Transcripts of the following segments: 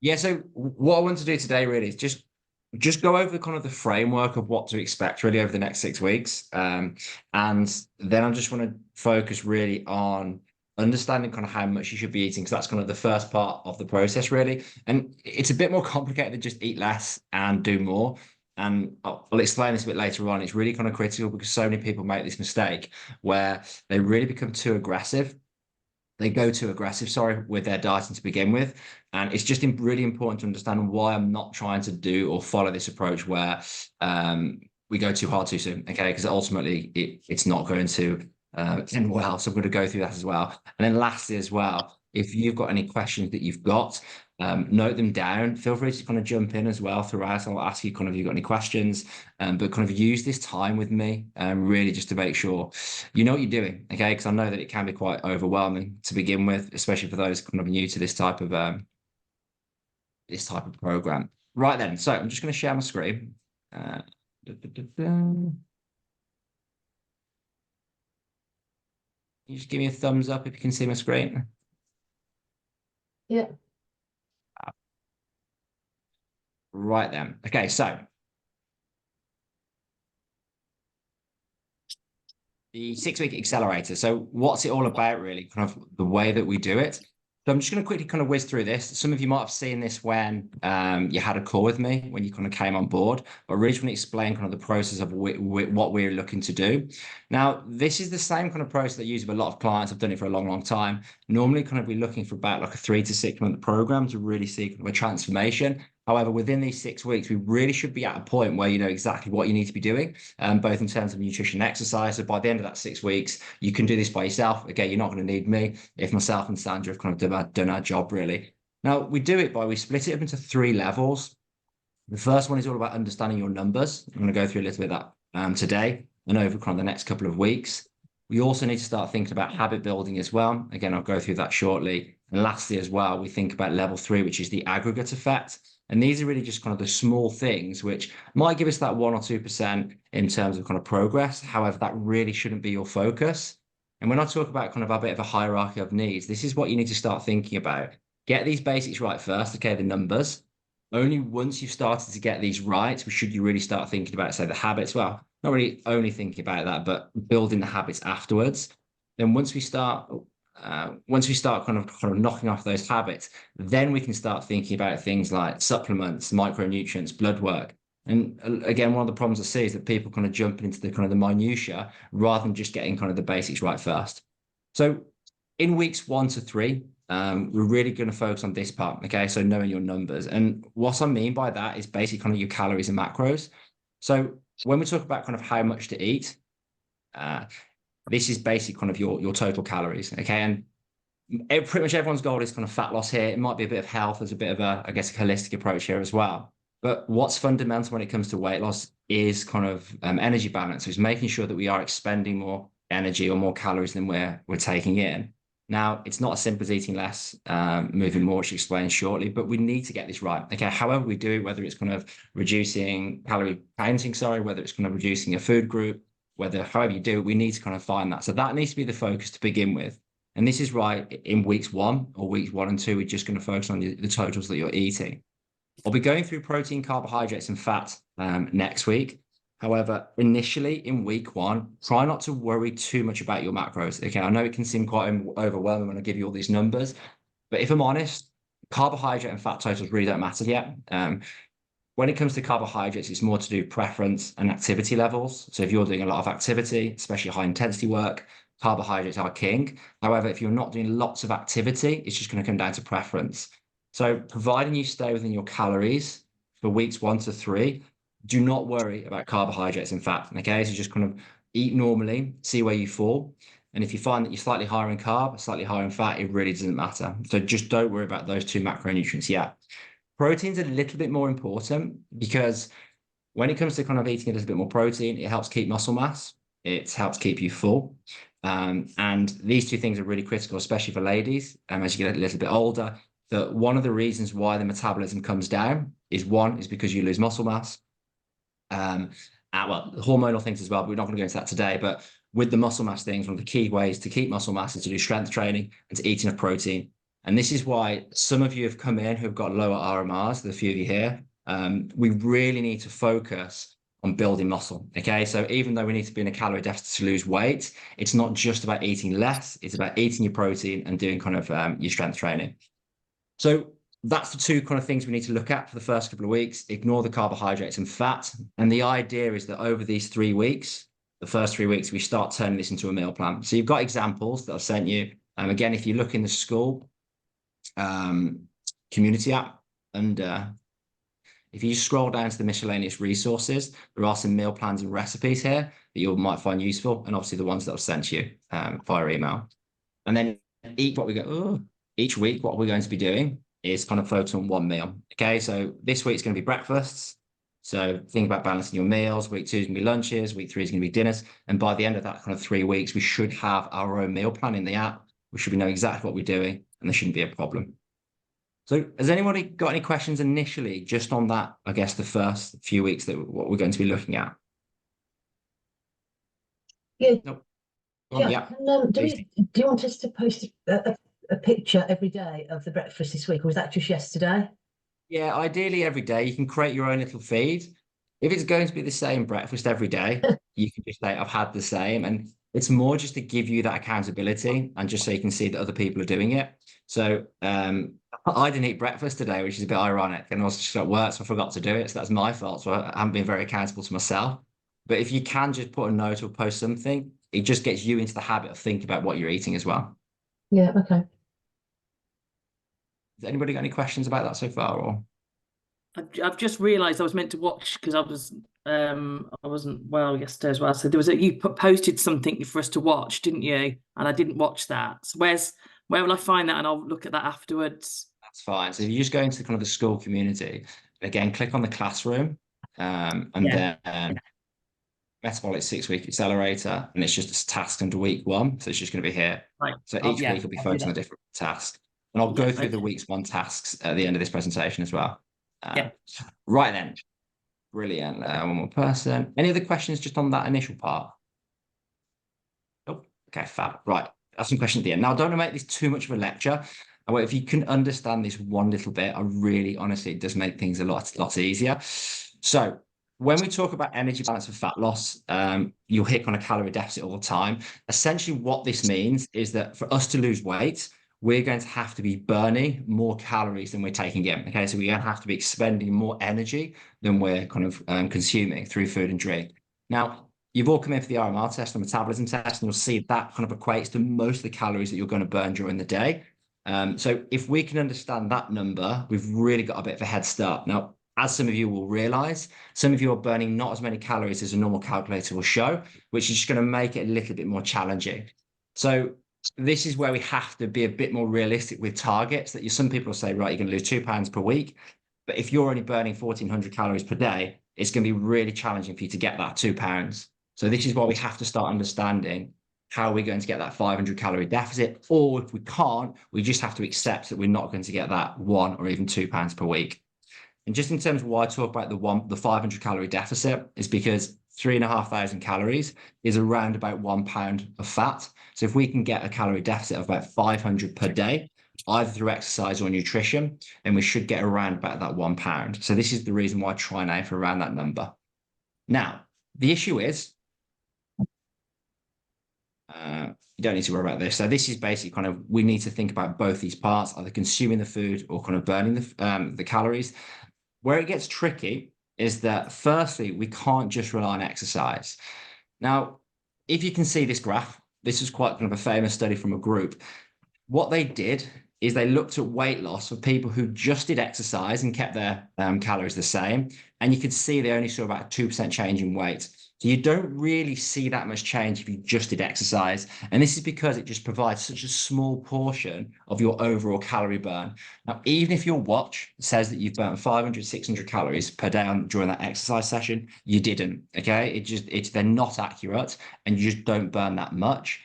Yeah, so what I want to do today really is just go over kind of the framework of what to expect really over the next 6 weeks. And then I just want to focus really on understanding kind of how much you should be eating. So that's kind of the first part of the process, really. And it's a bit more complicated than just eat less and do more. And I'll explain this a bit later on. It's really kind of critical because so many people make this mistake where they really become too aggressive. They go too aggressive, sorry, with their dieting to begin with. And it's just really important to understand why I'm not trying to do or follow this approach where we go too hard too soon, okay? Because ultimately it's not going to end well. So I'm going to go through that as well. And then lastly as well, if you've got any questions that you've got, note them down. Feel free to kind of jump in as well throughout. I'll ask you kind of, you got any questions, but kind of use this time with me, really just to make sure you know what you're doing, okay? Because I know that it can be quite overwhelming to begin with, especially for those kind of new to this type of program. Right then, so I'm just going to share my screen. Da, da, da, da. You just give me a thumbs up if you can see my screen. Yeah. Right then. Okay, so the 6 week accelerator. So what's it all about really? Kind of the way that we do it. So I'm just going to quickly kind of whiz through this. Some of you might have seen this when you had a call with me when you kind of came on board, but really just want to explain kind of the process of what we're looking to do. Now, this is the same kind of process that I use with a lot of clients. I've done it for a long, long time. Normally kind of be looking for about like a 3 to 6 month program to really see kind of a transformation. However, within these 6 weeks, we really should be at a point where you know exactly what you need to be doing, both in terms of nutrition and exercise. So by the end of that 6 weeks, you can do this by yourself. Again, you're not going to need me if myself and Sandra have kind of done our job really. Now, we do it by, we split it up into 3 levels. The first one is all about understanding your numbers. I'm going to go through a little bit of that today and over kind of the next couple of weeks. We also need to start thinking about habit building as well. Again, I'll go through that shortly. And lastly, as well, we think about level 3, which is the aggregate effect. And these are really just kind of the small things which might give us that 1 or 2% in terms of kind of progress. However, that really shouldn't be your focus. And when I talk about kind of a bit of a hierarchy of needs, this is what you need to start thinking about. Get these basics right first, okay, the numbers. Only once you've started to get these right, should you really start thinking about, say, the habits. Well, not really only thinking about that, but building the habits afterwards. Then once we start kind of knocking off those habits, then we can start thinking about things like supplements, micronutrients, blood work. And again, one of the problems I see is that people kind of jump into the kind of the minutia rather than just getting kind of the basics right first. So in weeks 1 to 3, we're really going to focus on this part. Okay. So knowing your numbers. And what I mean by that is basically kind of your calories and macros. So when we talk about kind of how much to eat, this is basically kind of your total calories. Okay. And pretty much everyone's goal is kind of fat loss here. It might be a bit of health. There's a bit of a, I guess, a holistic approach here as well. But what's fundamental when it comes to weight loss is kind of energy balance. So it's making sure that we are expending more energy or more calories than we're taking in. Now, it's not as simple as eating less, moving more, which I'll explain shortly, but we need to get this right. Okay, however we do it, whether it's kind of reducing calorie counting, sorry, whether it's kind of reducing a food group, whether however you do it, we need to kind of find that. So that needs to be the focus to begin with. And this is right in weeks 1 or weeks 1 and 2, we're just going to focus on the totals that you're eating. I'll be going through protein, carbohydrates, and fat next week. However, initially in week 1, try not to worry too much about your macros. Okay, I know it can seem quite overwhelming when I give you all these numbers, but if I'm honest, carbohydrate and fat totals really don't matter yet. When it comes to carbohydrates, it's more to do preference and activity levels. So if you're doing a lot of activity, especially high intensity work, carbohydrates are king. However, if you're not doing lots of activity, it's just going to come down to preference. So providing you stay within your calories for weeks 1 to 3, do not worry about carbohydrates and fat. Okay, so just kind of eat normally, see where you fall. And if you find that you're slightly higher in carb, slightly higher in fat, it really doesn't matter. So just don't worry about those 2 macronutrients yet. Protein's a little bit more important because when it comes to kind of eating a little bit more protein, it helps keep muscle mass. It helps keep you full. And these 2 things are really critical, especially for ladies, as you get a little bit older. That one of the reasons why the metabolism comes down is because you lose muscle mass. Well, hormonal things as well, but we're not going to go into that today. But with the muscle mass things, one of the key ways to keep muscle mass is to do strength training and to eat enough protein. And this is why some of you have come in who've got lower RMRs, the few of you here. We really need to focus on building muscle. Okay. So even though we need to be in a calorie deficit to lose weight, it's not just about eating less, it's about eating your protein and doing kind of your strength training. So that's the two kind of things we need to look at for the first couple of weeks. Ignore the carbohydrates and fat. And the idea is that over these 3 weeks, the first 3 weeks, we start turning this into a meal plan. So you've got examples that I've sent you. Again, if you look in the school community app, and if you scroll down to the miscellaneous resources, there are some meal plans and recipes here that you might find useful, and obviously the ones that I've sent you via email. And then each week, what we're going to be doing is kind of focus on one meal. Okay, so this week's going to be breakfasts. So think about balancing your meals. Week 2 is going to be lunches. Week 3 is going to be dinners. And by the end of that kind of 3 weeks, we should have our own meal plan in the app. We should know exactly what we're doing, and there shouldn't be a problem. So has anybody got any questions initially just on that, I guess, the first few weeks that what we're going to be looking at? Yeah. Nope. Yeah. Do you want us to post a picture every day of the breakfast this week, or was that just yesterday? Yeah, ideally every day. You can create your own little feed. If it's going to be the same breakfast every day, you can just say, I've had the same. And it's more just to give you that accountability and just so you can see that other people are doing it. So I didn't eat breakfast today, which is a bit ironic. And I was just at work, so I forgot to do it. So that's my fault. So I haven't been very accountable to myself. But if you can just put a note or post something, it just gets you into the habit of thinking about what you're eating as well. Yeah, okay. Has anybody got any questions about that so far? Or I've just realised I was meant to watch because I wasn't well yesterday as well. So you posted something for us to watch, didn't you? And I didn't watch that. So where will I find that? And I'll look at that afterwards. That's fine. So if you just go into kind of the school community, again, click on the classroom, and then Metabolic 6-week accelerator, and it's just a task under week 1. So it's just going to be here. Right. So each week will be focused on a different task. And I'll go through the week's 1 tasks at the end of this presentation as well. Right then. Brilliant. One more person. Any other questions just on that initial part? Oh, okay, fab. Right. That's some questions at the end. Now, I don't want to make this too much of a lecture. However, if you can understand this one little bit, I really, honestly, it does make things a lot easier. So when we talk about energy balance for fat loss, you'll hit on a calorie deficit all the time. Essentially, what this means is that for us to lose weight, we're going to have to be burning more calories than we're taking in. Okay, so we're going to have to be expending more energy than we're kind of consuming through food and drink. Now, you've all come in for the RMR test, the metabolism test, and you'll see that kind of equates to most of the calories that you're going to burn during the day. So if we can understand that number, we've really got a bit of a head start. Now, as some of you will realize, some of you are burning not as many calories as a normal calculator will show, which is just going to make it a little bit more challenging. So this is where we have to be a bit more realistic with targets that some people will say, right, you're going to lose 2 pounds per week. But if you're only burning 1,400 calories per day, it's going to be really challenging for you to get that 2 pounds. So this is why we have to start understanding how we're going to get that 500 calorie deficit. Or if we can't, we just have to accept that we're not going to get that 1 or even 2 pounds per week. And just in terms of why I talk about the 500 calorie deficit is because 3,500 calories is around about 1 pound of fat. So if we can get a calorie deficit of about 500 per day, either through exercise or nutrition, then we should get around about that 1 pound. So this is the reason why I try and aim for around that number. Now, the issue is, you don't need to worry about this. So this is basically kind of, we need to think about both these parts, either consuming the food or kind of burning the calories. Where it gets tricky is that firstly, we can't just rely on exercise. Now, if you can see this graph, this is quite kind of a famous study from a group. What they did is they looked at weight loss for people who just did exercise and kept their calories the same. And you could see they only saw about a 2% change in weight. So you don't really see that much change if you just did exercise. And this is because it just provides such a small portion of your overall calorie burn. Now, even if your watch says that you've burnt 500, 600 calories per day during that exercise session, you didn't, okay? They're not accurate and you just don't burn that much.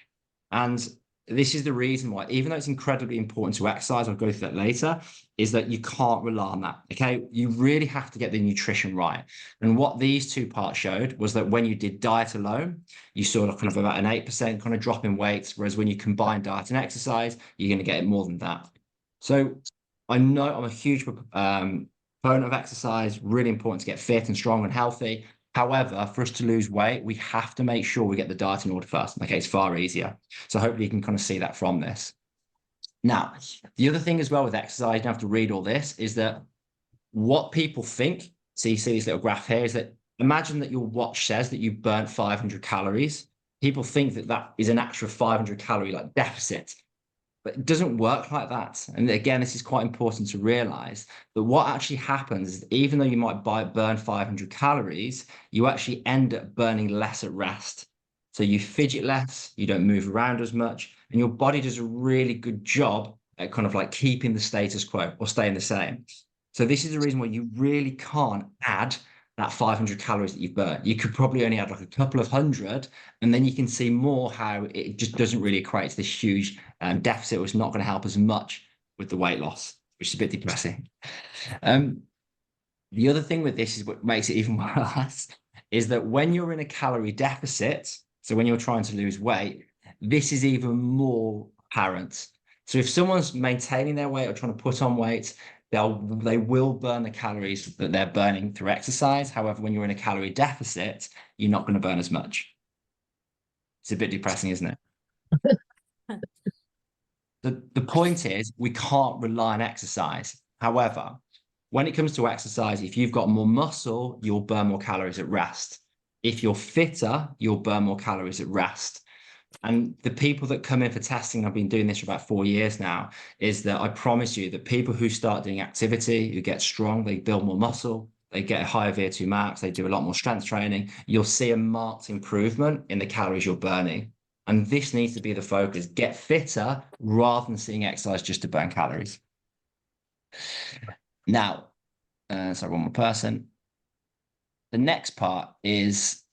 And this is the reason why, even though it's incredibly important to exercise, I'll go through that later, is that you can't rely on that, okay? You really have to get the nutrition right. And what these 2 parts showed was that when you did diet alone, you saw kind of about an 8% kind of drop in weight, whereas when you combine diet and exercise, you're going to get more than that. So I know I'm a huge proponent of exercise, really important to get fit and strong and healthy. However, for us to lose weight, we have to make sure we get the diet in order first. Okay, it's far easier. So hopefully you can kind of see that from this. Now, the other thing as well with exercise, you don't have to read all this, is that what people think, so you see this little graph here, is that imagine that your watch says that you burnt 500 calories. People think that that is an actual 500 calorie like deficit. But it doesn't work like that. And again, this is quite important to realize that what actually happens is even though you might burn 500 calories, you actually end up burning less at rest. So you fidget less, you don't move around as much, and your body does a really good job at kind of like keeping the status quo or staying the same. So this is the reason why you really can't add that 500 calories that you've burnt. You could probably only add like a couple of hundred, and then you can see more how it just doesn't really equate to this huge deficit, which is not going to help as much with the weight loss, which is a bit depressing. The other thing with this is what makes it even worse is that when you're in a calorie deficit, so when you're trying to lose weight, this is even more apparent. So if someone's maintaining their weight or trying to put on weight, they will burn the calories that they're burning through exercise. However, when you're in a calorie deficit, you're not going to burn as much. It's a bit depressing, isn't it? The point is we can't rely on exercise. However, when it comes to exercise, if you've got more muscle, you'll burn more calories at rest. If you're fitter, you'll burn more calories at rest. And the people that come in for testing, I've been doing this for about 4 years now, is that I promise you that people who start doing activity, who get strong, they build more muscle, they get a higher VO2 max, they do a lot more strength training, you'll see a marked improvement in the calories you're burning. And this needs to be the focus. Get fitter rather than seeing exercise just to burn calories. Now, sorry, one more person. The next part is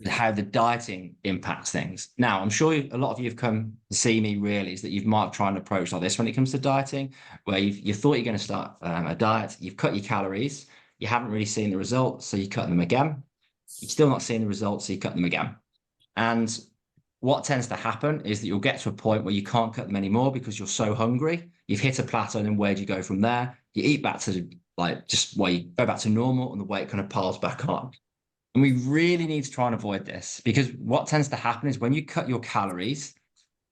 how the dieting impacts things. Now, I'm sure a lot of you have come to see me really is that you might try an approach like this when it comes to dieting, where you thought you're going to start a diet, you've cut your calories, you haven't really seen the results, so you cut them again. You're still not seeing the results, so you cut them again. And what tends to happen is that you'll get to a point where you can't cut them anymore because you're so hungry. You've hit a plateau, and then where do you go from there? You eat back to you go back to normal, and the weight kind of piles back on. And we really need to try and avoid this because what tends to happen is when you cut your calories,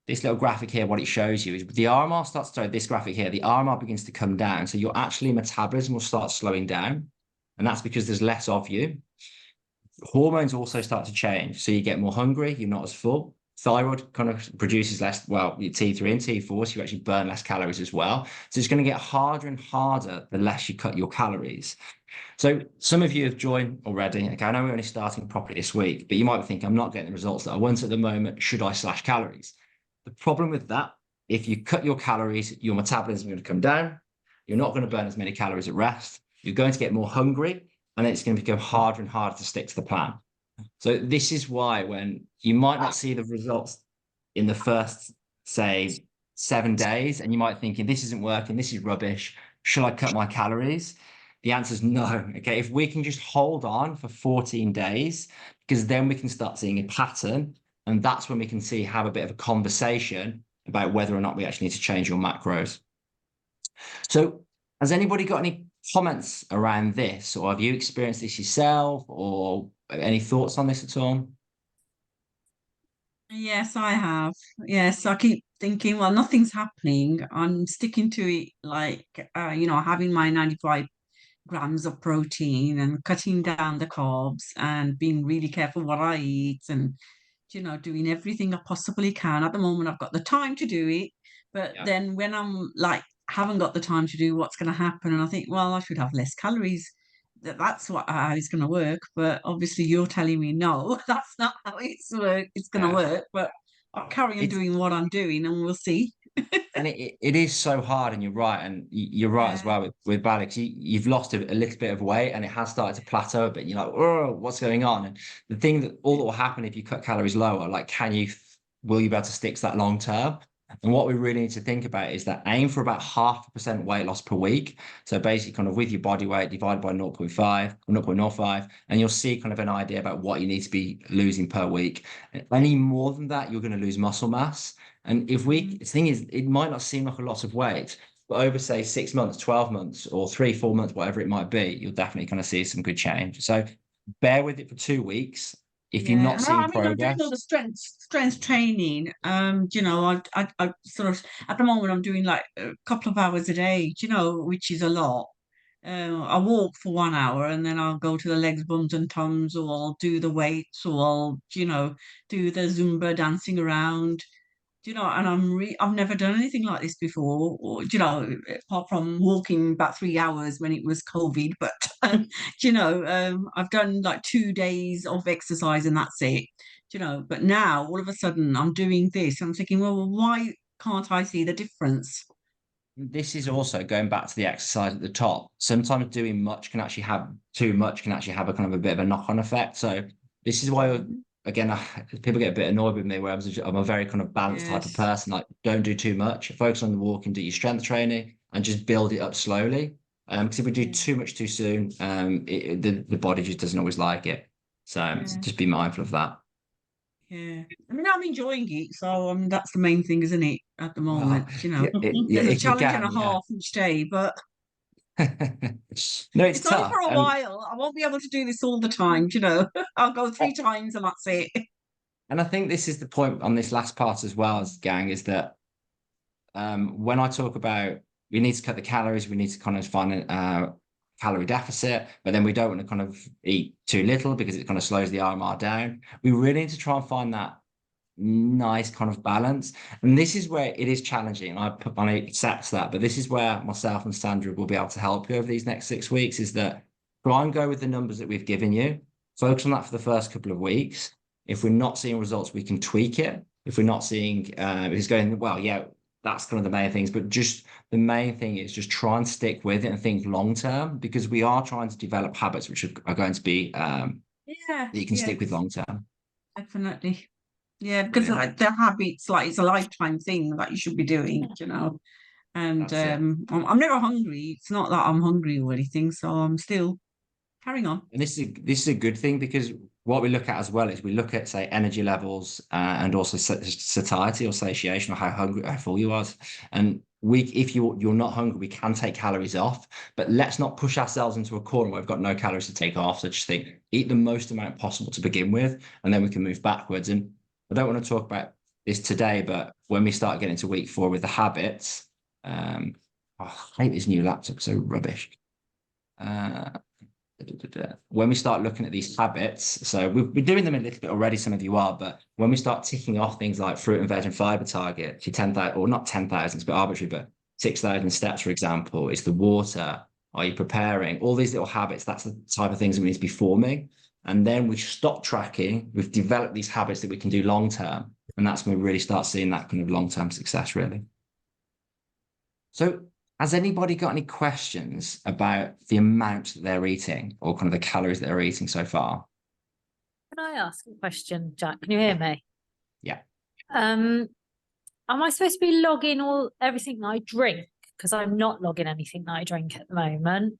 this little graphic here, what it shows you is the RMR starts to, this graphic here, the RMR begins to come down. So your actually metabolism will start slowing down. And that's because there's less of you. Hormones also start to change. So you get more hungry, you're not as full. Thyroid kind of produces less, well, your T3 and T4, so you actually burn less calories as well. So it's going to get harder and harder the less you cut your calories. So some of you have joined already. Okay, I know we're only starting properly this week, but you might be thinking, I'm not getting the results that I want at the moment. Should I slash calories? The problem with that, if you cut your calories, your metabolism is going to come down. You're not going to burn as many calories at rest. You're going to get more hungry, and it's going to become harder and harder to stick to the plan. So this is why when you might not see the results in the first, say, 7 days, and you might thinking, this isn't working, this is rubbish. Should I cut my calories? The answer is no. Okay, if we can just hold on for 14 days, because then we can start seeing a pattern, and that's when we can have a bit of a conversation about whether or not we actually need to change your macros. So has anybody got any comments around this, or have you experienced this yourself, or any thoughts on this at all? Yes, I have. Yes, I keep thinking, well, nothing's happening. I'm sticking to it, like, having my 95 grams of protein and cutting down the carbs and being really careful what I eat and, doing everything I possibly can. At the moment, I've got the time to do it. But Yeah. then when I'm like, haven't got the time to do what's going to happen, and I think, well, I should have less calories. That's how it's going to work. But obviously, you're telling me no, that's not how it's going to work. But I'll carry on doing what I'm doing, and we'll see. And it is so hard, and you're right, and you're right as well with Balix. You've lost a little bit of weight, and it has started to plateau a bit. You're like, oh, what's going on? And the thing that will happen if you cut calories lower, like, will you be able to stick to that long term? And what we really need to think about is that aim for about 0.5% weight loss per week. So basically kind of with your body weight divided by 0.5 or 0.05, and you'll see kind of an idea about what you need to be losing per week. Any more than that, you're going to lose muscle mass. And the thing is, it might not seem like a lot of weight, But over, say, 6 months, 12 months, or 3, 4 months, whatever it might be, you'll definitely kind of see some good change. So bear with it for 2 weeks. If you're not And seeing I mean, I'm doing progress, all the strength training. You know, I sort of at the moment I'm doing like a couple of hours a day. You know, which is a lot. I walk for 1 hour and then I'll go to the legs, bums, and toms, or I'll do the weights, or I'll, you know, do the Zumba dancing around. Do you know, and I've never done anything like this before, or, you know, apart from walking about 3 hours when it was COVID. But, you know, I've done like 2 days of exercise and that's it, you know. But now all of a sudden I'm doing this. I'm thinking, well, why can't I see the difference? this is also going back to the exercise at the top. Sometimes doing much can actually have too much can actually have a kind of a bit of a knock-on effect. So this is why, again, people get a bit annoyed with me, where I'm a very kind of balanced type of Yes. person. Like, don't do too much. Focus on the walking, do your strength training, and just build it up slowly. Because if we do Yeah. too much too soon, the body just doesn't always like it. So Yeah. just be mindful of that. Yeah. I mean, I'm enjoying it, so that's the main thing, isn't it, at the Well, moment, you know. yeah, There's a if you challenge and can, a yeah. half each day, but No, it's it's only tough. for a while. I won't be able to do this all the time, you know. I'll go 3 times and that's it. And I think this is the point on this last part as well, as gang, is that when I talk about we need to cut the calories, we need to kind of find a calorie deficit, but then we don't want to kind of eat too little because it kind of slows the RMR down. We really need to try and find that nice kind of balance. And this is where it is challenging. I accept that, but this is where myself and Sandra will be able to help you over these next 6 weeks, is that try and go with the numbers that we've given you. Focus on that for the first couple of weeks. If we're not seeing results, we can tweak it. If we're not seeing, if it's going, well, yeah, that's kind of the main things. But just the main thing is just try and stick with it and think long term, because we are trying to develop habits which are going to be Yeah, that you can yeah, stick with long term. definitely. Yeah, because Brilliant. like the habits, like it's a lifetime thing that you should be doing, you know. And That's it. I'm never hungry. It's not that I'm hungry or anything, so I'm still carrying on. And this is a good thing, because what we look at as well is we look at, say, energy levels and also satiety or satiation, or how hungry, how full you are. And if you're not hungry, we can take calories off, but let's not push ourselves into a corner where we've got no calories to take off. So just think, eat the most amount possible to begin with, and then we can move backwards. And I don't want to talk about this today, but when we start getting to week 4 with the habits, I hate this new laptop, so rubbish. When we start looking at these habits, so we're doing them a little bit already, some of you are, but when we start ticking off things like fruit and veg and fiber target, your 10,000, or not 10,000, it's a bit arbitrary, but 6,000 steps, for example, it's the water. Are you preparing? All these little habits, that's the type of things that we need to be forming. And then we stop tracking, we've developed these habits that we can do long term. And that's when we really start seeing that kind of long term success, really. So, has anybody got any questions about the amount that they're eating, or kind of the calories that they're eating so far? Can I ask a question, Jack? Can you hear me? Yeah. Am I supposed to be logging everything that I drink? Because I'm not logging anything that I drink at the moment.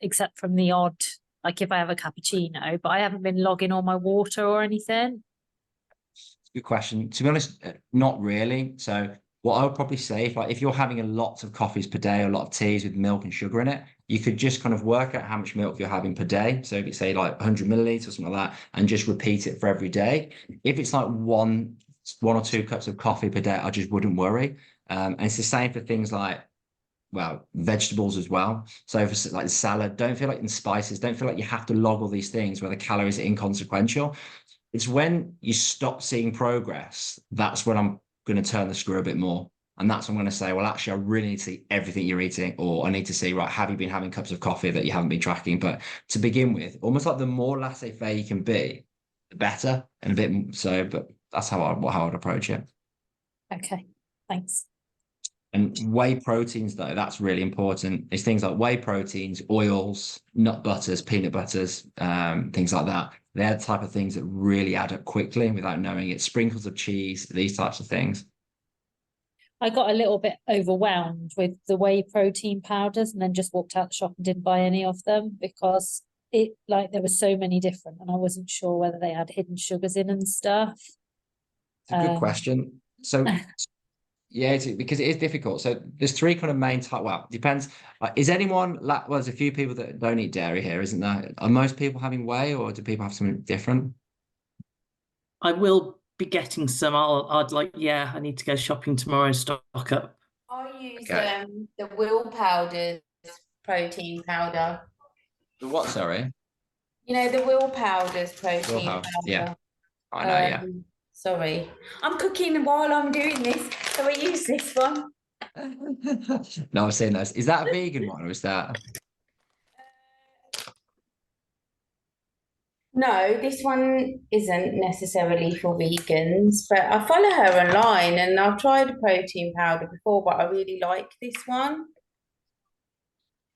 Except from the odd, like if I have a cappuccino, but I haven't been logging all my water or anything. Good question. To be honest, not really. So what I would probably say, if you're having a lot of coffees per day, a lot of teas with milk and sugar in it, you could just kind of work out how much milk you're having per day. So if you say like 100 milliliters or something like that, and just repeat it for every day. If it's like one or 2 cups of coffee per day, I just wouldn't worry. And it's the same for things like, well, vegetables as well. So for like salad, don't feel like in spices, don't feel like you have to log all these things where the calories are inconsequential. It's when you stop seeing progress, that's when I'm going to turn the screw a bit more. And that's when I'm going to say, well, actually, I really need to see everything you're eating, or I need to see, right, have you been having cups of coffee that you haven't been tracking? But to begin with, almost like the more laissez-faire you can be, the better, and a bit so, but that's how I'd approach it. Okay, thanks. And whey proteins, though, that's really important. It's things like whey proteins, oils, nut butters, peanut butters, things like that. They're the type of things that really add up quickly without knowing it. Sprinkles of cheese, these types of things. I got a little bit overwhelmed with the whey protein powders, and then just walked out the shop and didn't buy any of them, because there were so many different, and I wasn't sure whether they had hidden sugars in and stuff. It's a good question. So Yeah, because it is difficult. So there's three kind of main type. Well, depends. Is anyone well, there's a few people that don't eat dairy here, isn't there? Are most people having whey, or do people have something different? I will be getting some. I'd like, yeah, I need to go shopping tomorrow and stock up. I use Okay. the Will Powder's protein powder. The what? Sorry. You know, the Will Powder's protein Willpower. Yeah, powder. I know. Yeah. Sorry, I'm cooking while I'm doing this, so I use this one. No, I've seen those. Is that a vegan one, or is that? No, this one isn't necessarily for vegans, but I follow her online and I've tried a protein powder before, but I really like this one.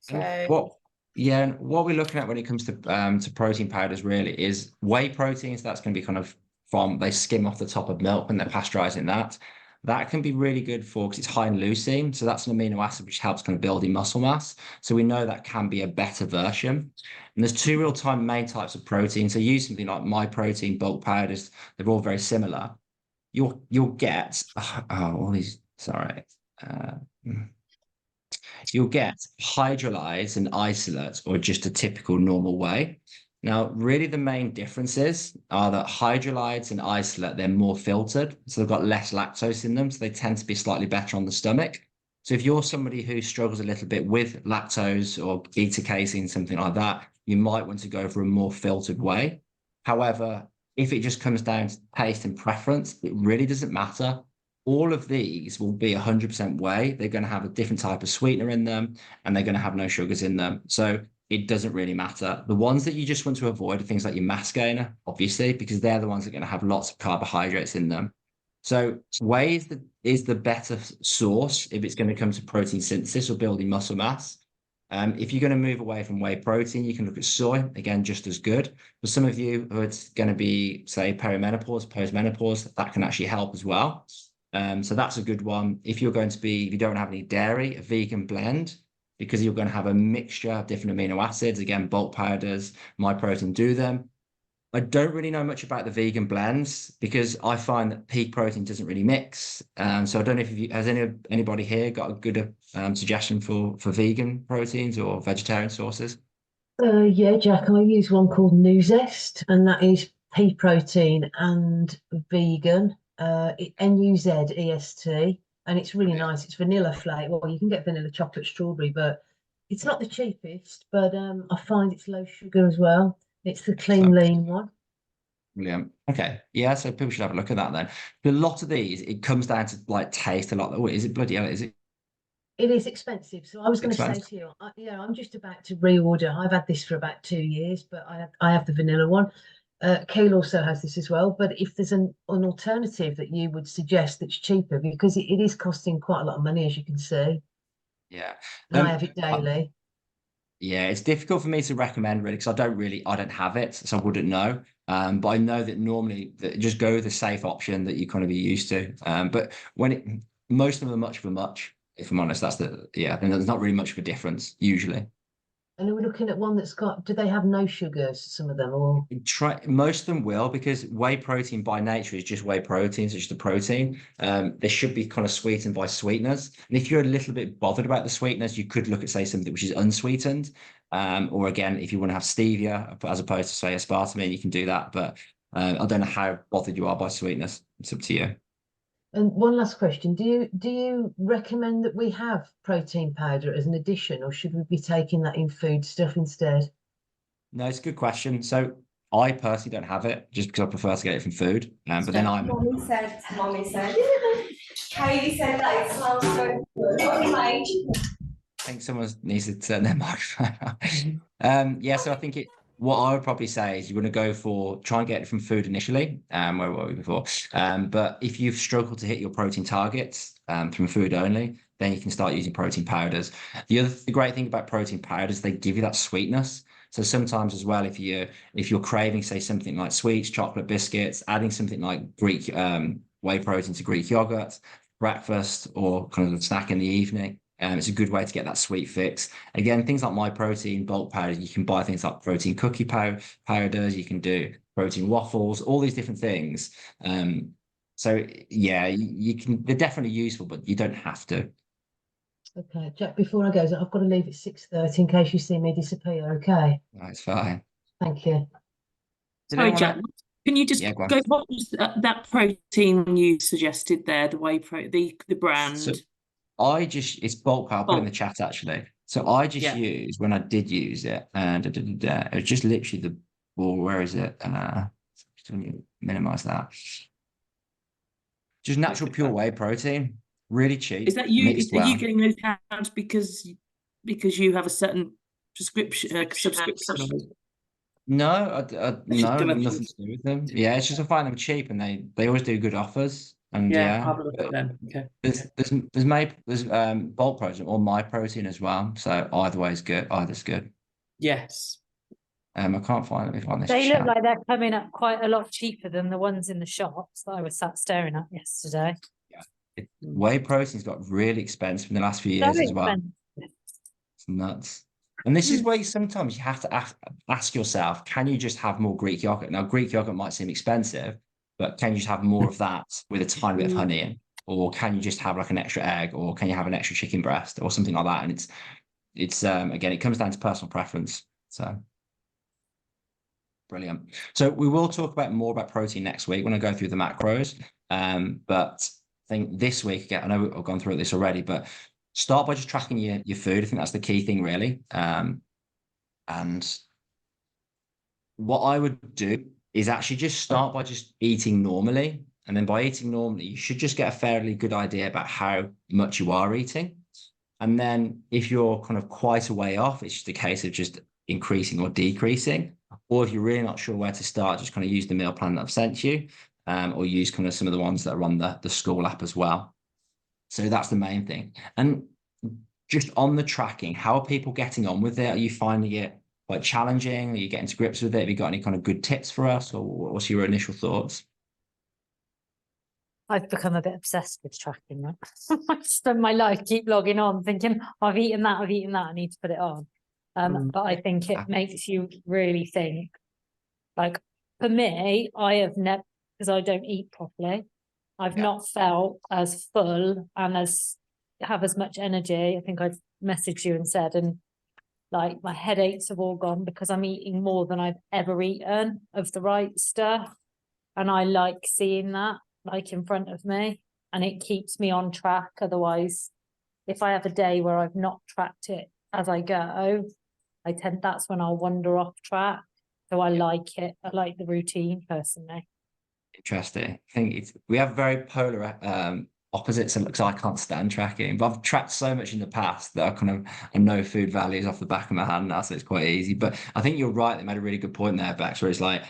So What? Yeah, and what we're looking at when it comes to protein powders really is whey proteins. That's going to be kind of from they skim off the top of milk when they're pasteurizing that. That can be really good for because it's high in leucine, so that's an amino acid which helps kind of building muscle mass. So we know that can be a better version. And there's two real-time main types of protein. So use something like my protein bulk powders. They're all very similar. You'll get all these. Sorry. You'll get hydrolyzed and isolate or just a typical normal whey. Now, really the main differences are that hydrolytes and isolate, they're more filtered. So they've got less lactose in them. So they tend to be slightly better on the stomach. So if you're somebody who struggles a little bit with lactose or beta casein, something like that, you might want to go for a more filtered whey. However, if it just comes down to taste and preference, it really doesn't matter. All of these will be 100% whey. They're going to have a different type of sweetener in them, and they're going to have no sugars in them. So it doesn't really matter. The ones that you just want to avoid are things like your mass gainer, obviously, because they're the ones that are going to have lots of carbohydrates in them. So whey is the better source if it's going to come to protein synthesis or building muscle mass. If you're going to move away from whey protein, you can look at soy, again, just as good. For some of you who it's going to be, say, perimenopause, postmenopause, that can actually help as well. So that's a good one. If you don't have any dairy, a vegan blend, because you're going to have a mixture of different amino acids. Again, bulk powders, my protein do them. I don't really know much about the vegan blends because I find that peak protein doesn't really mix. So I don't know if has anybody here got a good suggestion for vegan proteins or vegetarian sources? Yeah, Jack, I use one called Nuzest, and that is pea protein and vegan, Nuzest, and it's really nice. It's vanilla flavour. Well, you can get vanilla chocolate strawberry, but it's not the cheapest, but I find it's low sugar as well. It's the clean lean one. Brilliant. Okay. Yeah, so people should have a look at that then. But a lot of these, it comes down to like taste a lot. Oh, is it bloody hell? Is it It is expensive. So I was going to say expensive? to you, I'm just about to reorder. I've had this for about 2 years, but I have the vanilla one. Kale also has this as well. But if there's an alternative that you would suggest that's cheaper, because it is costing quite a lot of money, as you can see, Yeah. and I have it daily. Yeah, it's difficult for me to recommend really because I don't have it, so I wouldn't know. But I know that normally just go with the safe option that you kind of be used to. But most of them are much of a much, if I'm honest, then there's not really much of a difference usually. And we're looking at one that's got, do they have no sugars, some of them, or? Most of them will because whey protein by nature is just whey protein, so it's just a protein. They should be kind of sweetened by sweeteners. And if you're a little bit bothered about the sweeteners, you could look at, say, something which is unsweetened. Or again, if you want to have stevia as opposed to, say, aspartame, you can do that. But I don't know how bothered you are by sweetness. It's up to you. And one last question. Do you recommend that we have protein powder as an addition, or should we be taking that in food stuff instead? No, it's a good question. So I personally don't have it just because I prefer to get it from food. But then Mommy said, Katie said that it smells so good. I think someone needs to turn their microphone on. Yeah, so I think what I would probably say is you want to go for try and get it from food initially. Where were we before? But if you've struggled to hit your protein targets from food only, then you can start using protein powders. The great thing about protein powders, they give you that sweetness. So sometimes as well, if you're craving, say, something like sweets, chocolate biscuits, adding something like Greek whey protein to Greek yogurt, breakfast, or kind of a snack in the evening. It's a good way to get that sweet fix. Again, things like my protein bulk powder, you can buy things like protein cookie powders, you can do protein waffles, all these different things. So yeah, you can, they're definitely useful, but you don't have to. Okay, Jack, before I go, I've got to leave at 6:30 in case you see me disappear, okay? That's fine. Thank you. Did Sorry, anyone Jack. else- Can you just Yeah, go on. go? What was that protein you suggested there? The whey pro, the brand. So it's bulk. I'll put it in the chat actually. So I just Yeah. used, when I did use it, and it was just literally the, well, where is it? Just when you minimize that. Just natural pure whey protein, really cheap. Is that you? Mixed Are well. you getting those pounds because you have a certain prescription subscription? No, no, Gonna- nothing to do with them. Yeah, it's just I find them cheap, and they always do good offers. And Yeah, yeah, I'll have a look at them. Okay. there's bulk protein or my protein as well. So either way is good. Either's good. Yes. I can't find this They chat. look like they're coming up quite a lot cheaper than the ones in the shops that I was sat staring at yesterday. Whey protein's got really expensive in the last few years Very as well. expensive. It's nuts. And this is where sometimes you have to ask yourself, can you just have more Greek yogurt? Now, Greek yogurt might seem expensive, but can you just have more of that with a tiny bit of honey in? Or can you just have like an extra egg? Or can you have an extra chicken breast or something like that? And it's again, it comes down to personal preference. So brilliant. So we will talk about more about protein next week when I go through the macros. But I think this week, again, I know I've gone through this already, but start by just tracking your food. I think that's the key thing, really. And what I would do is actually just start by just eating normally. And then by eating normally, you should just get a fairly good idea about how much you are eating. And then if you're kind of quite a way off, it's just a case of just increasing or decreasing. Or if you're really not sure where to start, just kind of use the meal plan that I've sent you, or use kind of some of the ones that are on the school app as well. So that's the main thing. And just on the tracking, how are people getting on with it? Are you finding it quite challenging? Are you getting to grips with it? Have you got any kind of good tips for us, or what's your initial thoughts? I've become a bit obsessed with tracking that. I spend my life keep logging on, thinking I've eaten that, I need to put it on. But I think it makes you really think. Like for me, I have never, because I don't eat properly, I've not felt as full and have as much energy. I think I've messaged you and said, and like my headaches have all gone because I'm eating more than I've ever eaten of the right stuff. And I like seeing that like in front of me, and it keeps me on track. Otherwise, if I have a day where I've not tracked it as I go, that's when I'll wander off track. So I like it. I like the routine personally. Interesting. I think we have very polar opposites, and looks like I can't stand tracking, but I've tracked so much in the past that I know food values off the back of my hand now, so it's quite easy. But I think you're right. They made a really good point there, Bex, where it's like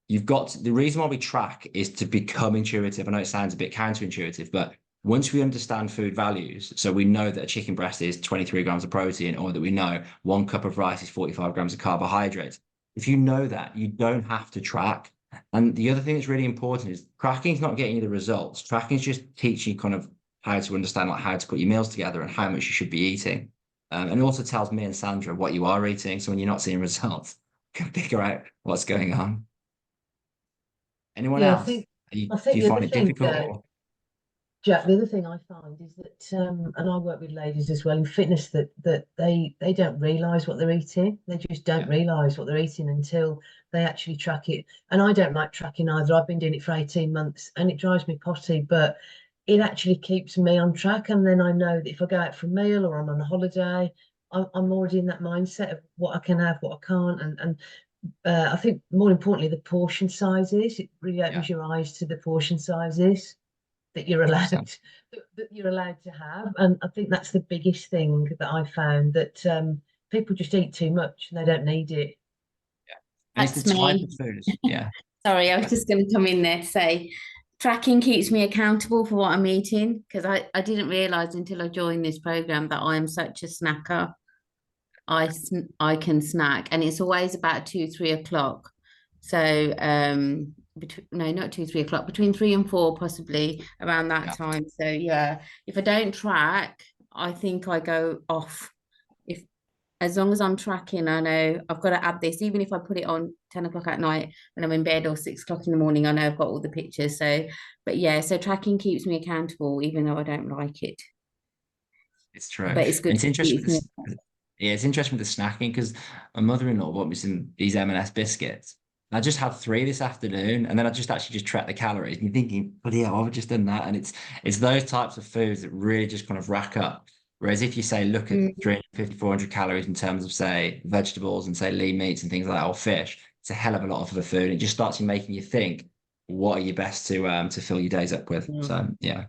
the reason why we track is to become intuitive. I know it sounds a bit counterintuitive, but once we understand food values, so we know that a chicken breast is 23 grams of protein, or that we know 1 cup of rice is 45 grams of carbohydrates. If you know that, you don't have to track. And the other thing that's really important is tracking is not getting you the results. Tracking is just teaching you kind of how to understand, like how to put your meals together and how much you should be eating. And it also tells me and Sandra what you are eating. So when you're not seeing results, you can figure out what's going on. Anyone else? I think do you the find other it thing, difficult? Jack, the other thing I find is that, and I work with ladies as well in fitness, that they don't realise what they're eating. They just don't realise what they're eating until they actually track it. And I don't like tracking either. I've been doing it for 18 months and it drives me potty, but it actually keeps me on track. And then I know that if I go out for a meal or I'm on a holiday, I'm already in that mindset of what I can have, what I can't. And I think more importantly, the portion sizes, it really opens your eyes to the portion sizes that you're allowed to have. And I think that's the biggest thing that I found, that people just eat too much and they don't need it. And it's That's the type me. of food. Sorry, I was just going to come in there to say tracking keeps me accountable for what I'm eating, because I didn't realise until I joined this program that I am such a snacker. I can snack, and it's always about 2-3 o'clock. So not 2-3 o'clock, between 3 and 4, possibly around that time. So yeah, if I don't track, I think I go off. as long as I'm tracking, I know I've got to add this. Even if I put it on 10 o'clock at night when I'm in bed, or 6 o'clock in the morning, I know I've got all the pictures. So, but yeah, so tracking keeps me accountable, even though I don't like it. It's true. But it's good. And it's interesting with It's this. Yeah, it's interesting with the snacking because my mother-in-law bought me these M&S biscuits. I just had 3 this afternoon, and then I just actually tracked the calories. And you're thinking, but yeah, I've just done that. And it's those types of foods that really just kind of rack up. Whereas if you say look at 350, 400 calories in terms of say vegetables and say lean meats and things like that, or fish, it's a hell of a lot of the food. It just starts making you think, what are you best to fill your days up with? So yeah.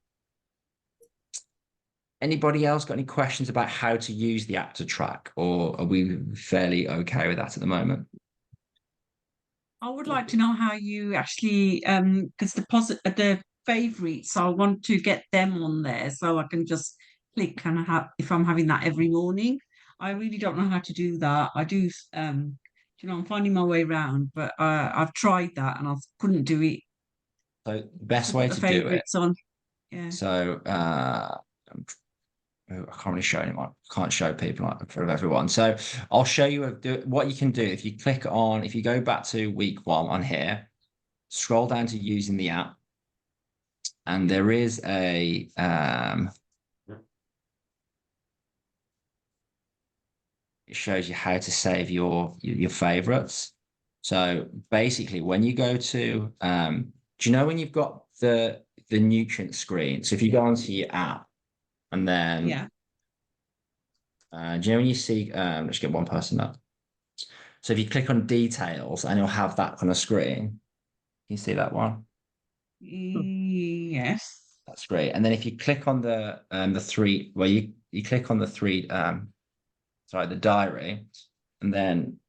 Anybody else got any questions about how to use the app to track, or are we fairly okay with that at the moment? I would like to know how you actually, because the favorites, I want to get them on there so I can just click and have, if I'm having that every morning. I really don't know how to do that. I do, I'm finding my way around, but I've tried that and I couldn't do it. So the best To way put to the do it. favorites on. Yeah. So I can't really show anyone. Can't show people like in front of everyone. So I'll show you what you can do if you click on. If you go back to week 1 on here, scroll down to using the app, and there is a it shows you how to save your favorites. So basically, when you go to do you know when you've got the nutrient screen? So if you go onto your app, and then Yeah. do you know when you see let's get one person up. So if you click on details, and you'll have that kind of screen. Can you see that one? Yes. That's great. And then if you click on the 3, well, you click on the 3 sorry, the diary, and then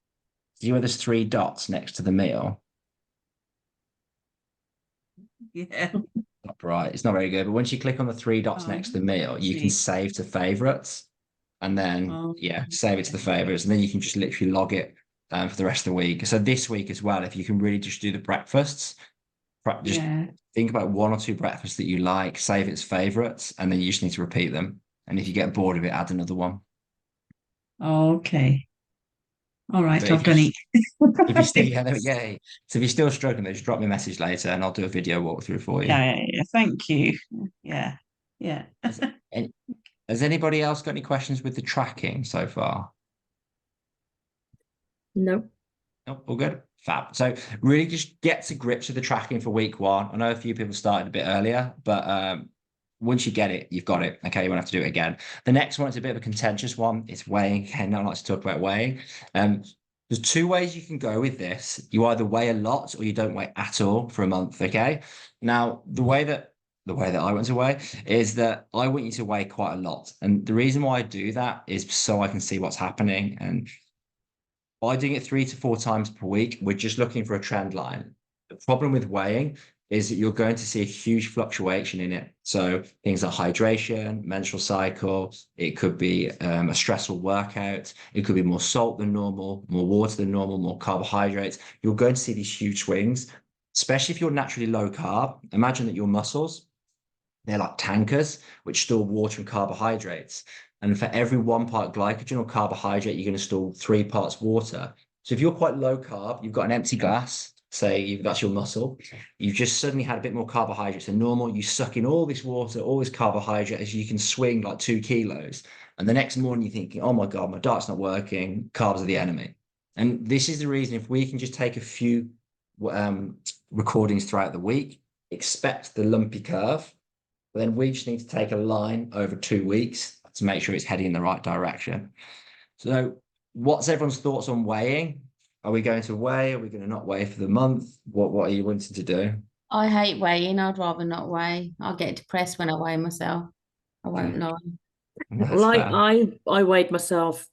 see where there's 3 dots next to the meal. Yeah. Not right, it's not very good. But once you click on the 3 dots next to the meal, you can save to favorites, and then yeah, save it to the favorites, and then you can just literally log it for the rest of the week. So this week as well, if you can really just do the breakfasts, just think about 1 or 2 breakfasts that you like, save its favorites, and then you just need to repeat them. And if you get bored of it, add another one. Okay. All right, But I've done it. If you still, yeah. So if you're still struggling, just drop me a message later, and I'll do a video walkthrough for you. Yeah. Thank you. Yeah. Has anybody else got any questions with the tracking so far? No. Nope, all good. Fab. So really just get to grips with the tracking for week 1. I know a few people started a bit earlier, but once you get it, you've got it. Okay, you won't have to do it again. The next one is a bit of a contentious one. It's weighing. Okay, no one likes to talk about weighing. There's 2 ways you can go with this. You either weigh a lot or you don't weigh at all for a month. Okay. Now, the way that I want to weigh is that I want you to weigh quite a lot. And the reason why I do that is so I can see what's happening. And by doing it 3 to 4 times per week, we're just looking for a trend line. The problem with weighing is that you're going to see a huge fluctuation in it. So things like hydration, menstrual cycle, it could be a stressful workout, it could be more salt than normal, more water than normal, more carbohydrates. You're going to see these huge swings, especially if you're naturally low carb. Imagine that your muscles, they're like tankers, which store water and carbohydrates. And for every 1 part glycogen or carbohydrate, you're going to store 3 parts water. So if you're quite low carb, you've got an empty glass, say that's your muscle, you've just suddenly had a bit more carbohydrates than normal, you suck in all this water, all this carbohydrate, as you can swing like 2 kilos. And the next morning you're thinking, oh my God, my diet's not working, carbs are the enemy. And this is the reason, if we can just take a few recordings throughout the week, expect the lumpy curve, but then we just need to take a line over 2 weeks to make sure it's heading in the right direction. So what's everyone's thoughts on weighing? Are we going to weigh? Are we going to not weigh for the month? What are you wanting to do? I hate weighing. I'd rather not weigh. I'll get depressed when I weigh myself. I won't lie. Well, I weighed myself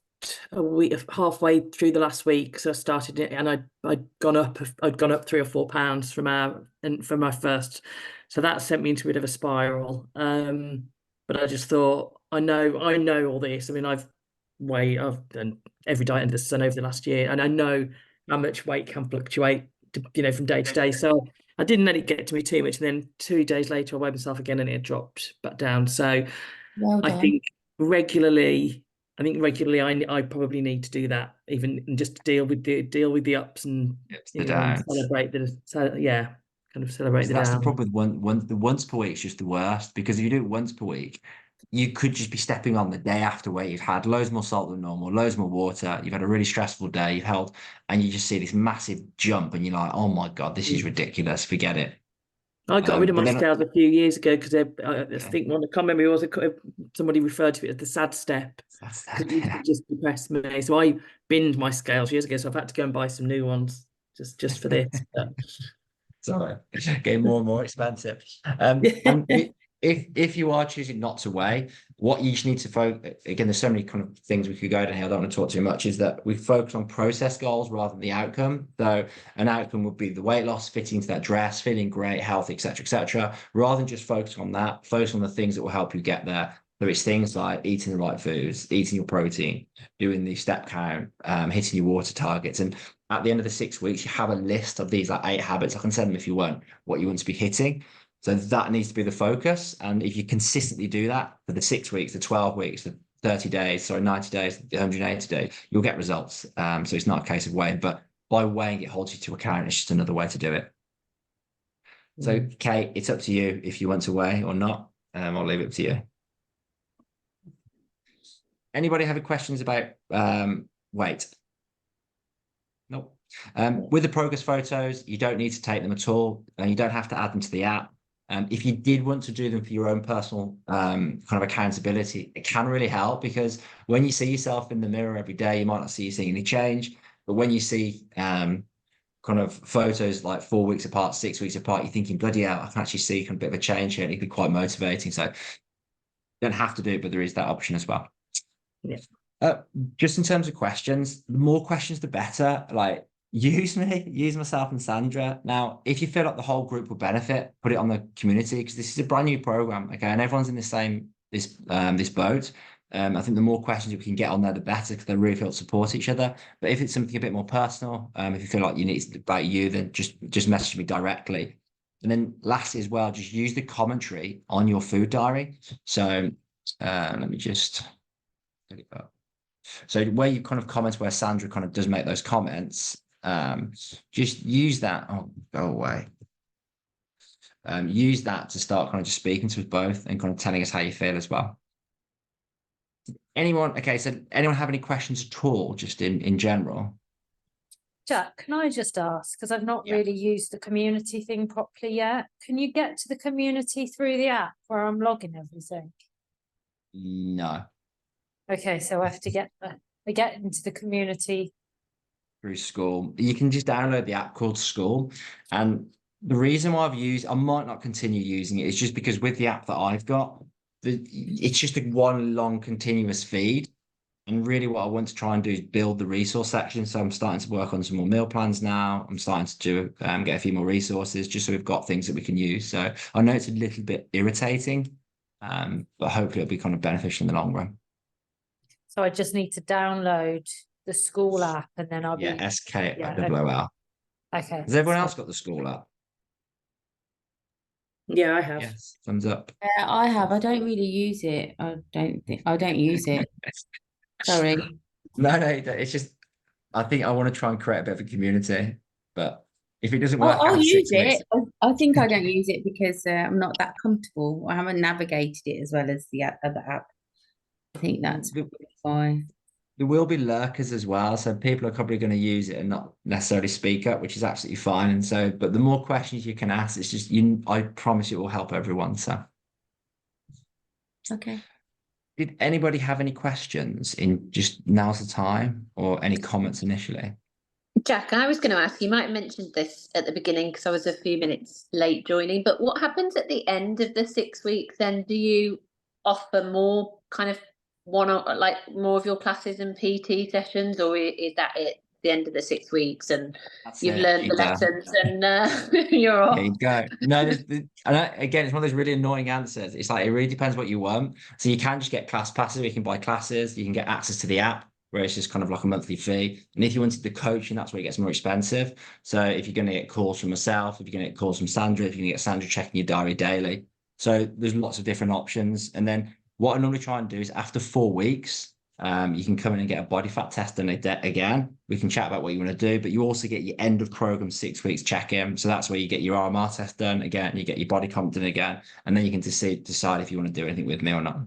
a week, halfway through the last week. So I started it, and I'd gone up 3 or 4 pounds from my first. So that sent me into a bit of a spiral. But I just thought, I know all this. I mean, I've done every diet under the sun over the last year, and I know how much weight can fluctuate, from day to day. So I didn't let it get to me too much. And then 2 days later, I weighed myself again, and it had dropped back down. So I think regularly, I think regularly I probably need to do that, even and just deal with the ups and, the and downs. celebrate kind of celebrate the That's the downs. problem with the once per week is just the worst, because if you do it once per week, you could just be stepping on the day after where you've had loads more salt than normal, loads more water, you've had a really stressful day, you've held, and you just see this massive jump and you're like, oh my God, this is ridiculous, forget it. I got rid of but my then- scales a few years ago because I Yeah. think I can't remember who it was. Somebody referred to it as the sad step. That's Because that, it used to just depress me. So I binned my scales years ago. So I've had to go and buy some new ones just for this. But Sorry, getting more and more expensive. And if you are choosing not to weigh, what you just need to focus, again, there's so many kind of things we could go down here, I don't want to talk too much, is that we focus on process goals rather than the outcome. So an outcome would be the weight loss, fitting into that dress, feeling great, healthy, etc., rather than just focus on that, focus on the things that will help you get there. So it's things like eating the right foods, eating your protein, doing the step count, hitting your water targets. And at the end of the 6 weeks, you have a list of these like 8 habits. I can send them if you want, what you want to be hitting. So that needs to be the focus. And if you consistently do that for the 6 weeks, the 12 weeks, the 30 days, sorry, 90 days, the 180 days, you'll get results. So it's not a case of weighing, but by weighing, it holds you to account. It's just another way to do it. So, Kate, it's up to you if you want to weigh or not. I'll leave it up to you. Anybody have any questions about weight? Nope. With the progress photos, you don't need to take them at all, and you don't have to add them to the app. If you did want to do them for your own personal kind of accountability, it can really help, because when you see yourself in the mirror every day, you might not see you seeing any change, but when you see kind of photos like 4 weeks apart, 6 weeks apart, you're thinking, bloody hell, I can actually see kind of a bit of a change here, and it can be quite motivating. So you don't have to do it, but there is that option as well. Yeah. Just in terms of questions, the more questions, the better. Like, use me, use myself and Sandra. Now, if you feel like the whole group will benefit, put it on the community, because this is a brand new program, okay, and everyone's in the same this boat. I think the more questions we can get on there, the better, because they really feel to support each other. But if it's something a bit more personal, if you feel like you need it about you, then just message me directly. And then lastly as well, just use the commentary on your food diary. So let me just get it up. So where you kind of comment where Sandra kind of does make those comments, just use that. Oh, go away. Use that to start kind of just speaking to us both and kind of telling us how you feel as well. Anyone? Okay, so anyone have any questions at all, just in general? Jack, can I just ask, because I've not really used the community thing properly yet. Can you get to the community through the app where I'm logging everything? No. Okay, so I have to get into the community Through School. You can just download the app called School. And the reason why I might not continue using it is just because with the app that I've got, it's just a one long continuous feed. And really what I want to try and do is build the resource section. So I'm starting to work on some more meal plans now. I'm starting to do get a few more resources just so we've got things that we can use. So I know it's a little bit irritating, but hopefully it'll be kind of beneficial in the long run. So I just need to download the School app, and then I'll be SKOOL. Okay. Has everyone else got the School app? Yeah, I have. Yes. Thumbs up. Yeah, I have. I don't really use it. I don't use it. Sorry. No, it's just I think I want to try and create a bit of a community, but if it doesn't work, I'll out use 6 weeks, it. I think I don't use it because I'm not that comfortable. I haven't navigated it as well as the other app. I think that's why. there will be lurkers as well. So people are probably going to use it and not necessarily speak up, which is absolutely fine. And so, but the more questions you can ask, it's just I promise it will help everyone. So Okay. did anybody have any questions in just now's the time, or any comments initially? Jack, I was going to ask, you might have mentioned this at the beginning because I was a few minutes late joining, but what happens at the end of the 6 weeks then? Do you offer more kind of like more of your classes and PT sessions, or is that it, the end of the 6 weeks and you've learned the lessons and you're off? There you go. No, again, it's one of those really annoying answers. It's like, it really depends what you want. So you can just get class passes, you can buy classes, you can get access to the app, where it's just kind of like a monthly fee. And if you wanted the coaching, that's where it gets more expensive. So if you're going to get calls from myself, if you're going to get calls from Sandra, if you're going to get Sandra checking your diary daily. So there's lots of different options. And then what I normally try and do is after 4 weeks, You can come in and get a body fat test done again. We can chat about what you want to do, but you also get your end of program 6 weeks check-in. So that's where you get your RMR test done again, you get your body comp done again, and then you can decide if you want to do anything with me or not.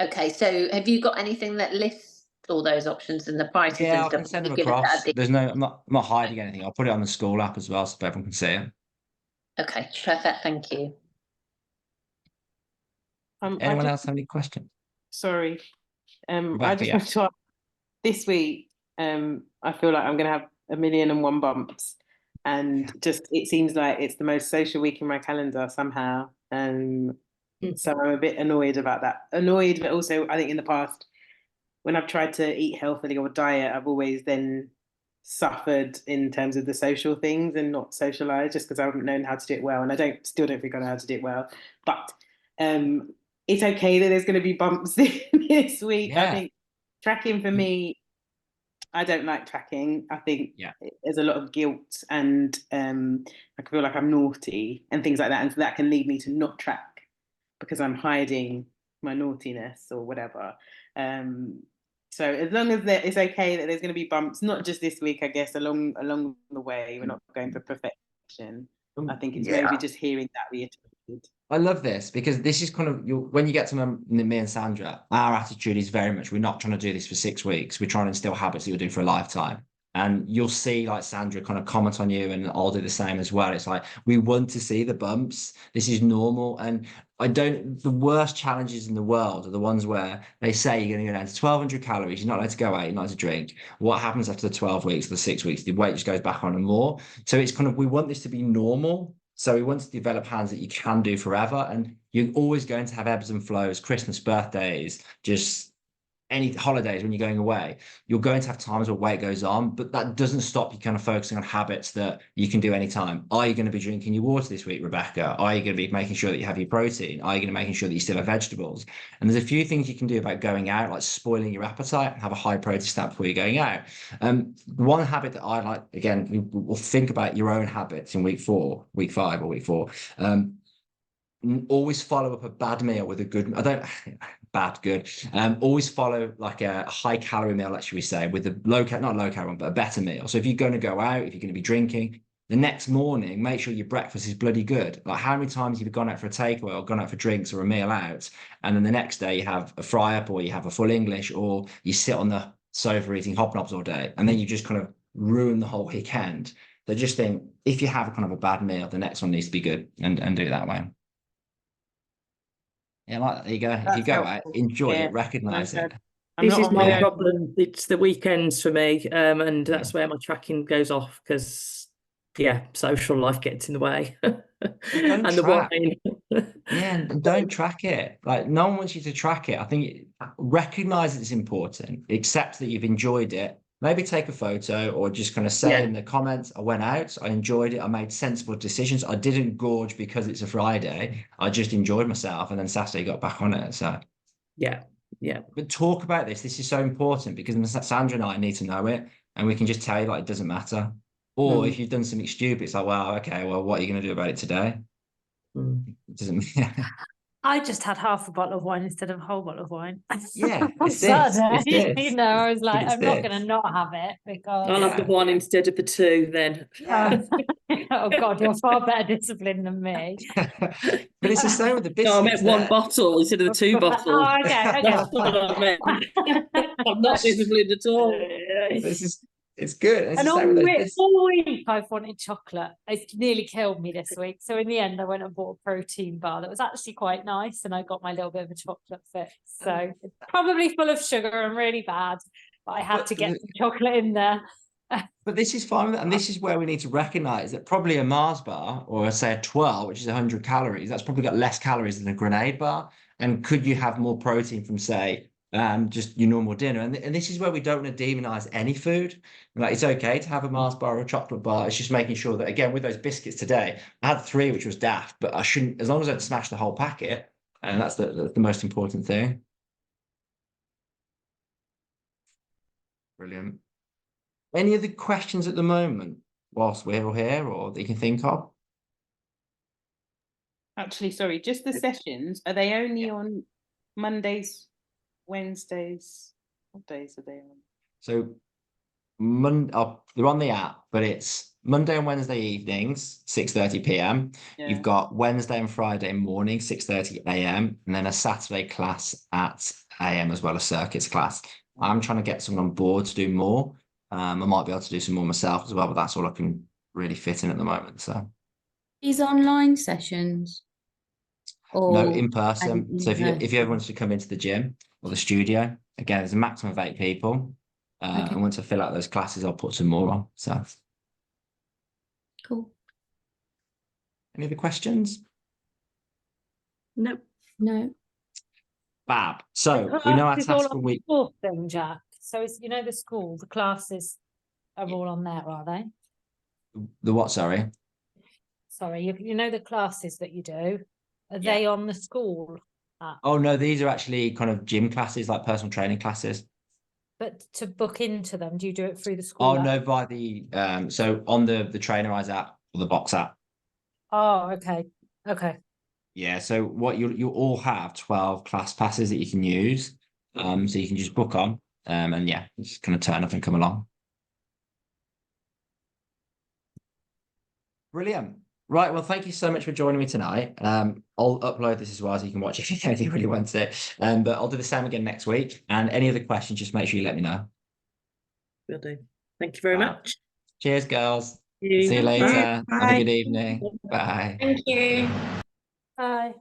Okay, so have you got anything that lists all those options and the prices Yeah, and I stuff? can send them You're gonna across. add the- There's no, I'm not hiding anything. I'll put it on the school app as well, so everyone can see it. Okay, perfect. Thank you. Anyone else have any questions? Sorry, I Rebecca, just yeah. want to ask, this week, I feel like I'm going to have 1,000,001 bumps, and just it seems like it's the most social week in my calendar somehow. So I'm a bit annoyed about that. Annoyed, but also I think in the past, when I've tried to eat healthily or diet, I've always then suffered in terms of the social things and not socialized just because I haven't known how to do it well, and I still don't think I know how to do it well. But it's okay that there's going to be bumps this week. Yeah. I think tracking for me, I don't like tracking. I think there's a lot of guilt, and I feel like I'm naughty and things like that, and so that can lead me to not track because I'm hiding my naughtiness or whatever. So as long as it's okay that there's going to be bumps, not just this week, I guess, along the way, we're not going for perfection. I think it's maybe just hearing that reiterated. I love this because this is kind of when you get to me and Sandra, our attitude is very much, we're not trying to do this for 6 weeks. We're trying to instill habits that you'll do for a lifetime. And you'll see like Sandra kind of comment on you, and I'll do the same as well. It's like, we want to see the bumps. This is normal. And the worst challenges in the world are the ones where they say you're going to go down to 1,200 calories. You're not allowed to go out. You're not allowed to drink. What happens after the 12 weeks, the 6 weeks? The weight just goes back on and more. So it's kind of, we want this to be normal. So we want to develop habits that you can do forever. And you're always going to have ebbs and flows, Christmas, birthdays, just any holidays when you're going away. You're going to have times where weight goes on, but that doesn't stop you kind of focusing on habits that you can do anytime. Are you going to be drinking your water this week, Rebecca? Are you going to be making sure that you have your protein? Are you going to be making sure that you still have vegetables? And there's a few things you can do about going out, like spoiling your appetite and have a high protein snack before you're going out. One habit that I like, again, we'll think about your own habits in week 4, week 5 or week 4. Always follow up a bad meal with a good, always follow like a high calorie meal, like, should we say, with a not low calorie one, but a better meal. So if you're going to go out, if you're going to be drinking, the next morning, make sure your breakfast is bloody good. Like, how many times have you gone out for a takeaway or gone out for drinks or a meal out, and then the next day you have a fry up or you have a full English or you sit on the sofa eating hobnobs all day, and then you just kind of ruin the whole weekend. So just think, if you have a kind of a bad meal, the next one needs to be good, and do it that way. Yeah, like there you go. If you go out, enjoy it, recognize it. This is my problem. It's the weekends for me, and that's where my tracking goes off because, social life gets in the way. And the wine. And don't track it. Like, no one wants you to track it. I think recognize it's important. Accept that you've enjoyed it. Maybe take a photo or just kind of say in the comments, I went out, I enjoyed it, I made sensible decisions. I didn't gorge because it's a Friday. I just enjoyed myself, and then Saturday got back on it. So yeah. But talk about this. This is so important because Sandra and I need to know it, and we can just tell you like it doesn't matter. Or if you've done something stupid, it's like, well, okay, well, what are you going to do about it today? It doesn't. I just had half a bottle of wine instead of a whole bottle of wine. Yeah, on Saturday. this. You know, I was like, I'm not going to not have it because I'll have the one instead of the 2 then. Oh God, you're far better disciplined than me. But it's the same with the biscuits. No, I meant one bottle instead of the 2 bottles. Oh, okay. That's what I meant. I'm not disciplined at all. It's good. It's and the same with all week I've wanted chocolate. It's nearly killed me this week. So in the end, I went and bought a protein bar that was actually quite nice, and I got my little bit of a chocolate fix. So it's probably full of sugar and really bad, but I had to get some chocolate in there. But this is fine, and this is where we need to recognize that probably a Mars bar, or say a twirl, which is 100 calories, that's probably got less calories than a grenade bar. And could you have more protein from, say, just your normal dinner? And this is where we don't want to demonize any food. Like, it's okay to have a Mars bar or a chocolate bar. It's just making sure that, again, with those biscuits today, I had 3, which was daft, but I shouldn't, as long as I don't smash the whole packet, and that's the most important thing. Brilliant. Any other questions at the moment whilst we're all here, or that you can think of? Actually, sorry, just the sessions, are they only on Mondays, Wednesdays? What days are they on? So they're on the app, but it's Monday and Wednesday evenings, 6:30 p.m. Yeah. You've got Wednesday and Friday morning, 6:30 a.m., and then a Saturday class at a.m. as well as circuits class. I'm trying to get someone on board to do more. I might be able to do some more myself as well, but that's all I can really fit in at the moment. So These online sessions. no, Or in person. So if you no. ever wanted to come into the gym or the studio, again, there's a maximum of 8 people. Okay. And once I fill out those classes, I'll put some more on. So Cool. any other questions? Nope. No. Fab. So we know our Classes task all for on week. the school thing, Jack. So it's, you know, the school, the classes are all on there, are they? The what, sorry? Sorry, you know the classes that you do, are Yeah. they on the school app? Oh no, these are actually kind of gym classes, like personal training classes. But to book into them, do you do it through the school Oh app? no, by the so on the Trainerize app or the Box app. Oh, okay. Okay. Yeah, so what you all have 12 class passes that you can use. So you can just book on. And yeah, just kind of turn up and come along. Brilliant. Right, well, thank you so much for joining me tonight. I'll upload this as well so you can watch it if you really want to. But I'll do the same again next week. And any other questions, just make sure you let me know. Will do. Thank you very much. Cheers, girls. See See you you. later. Bye. Have a good evening. Bye. Thank you. Bye.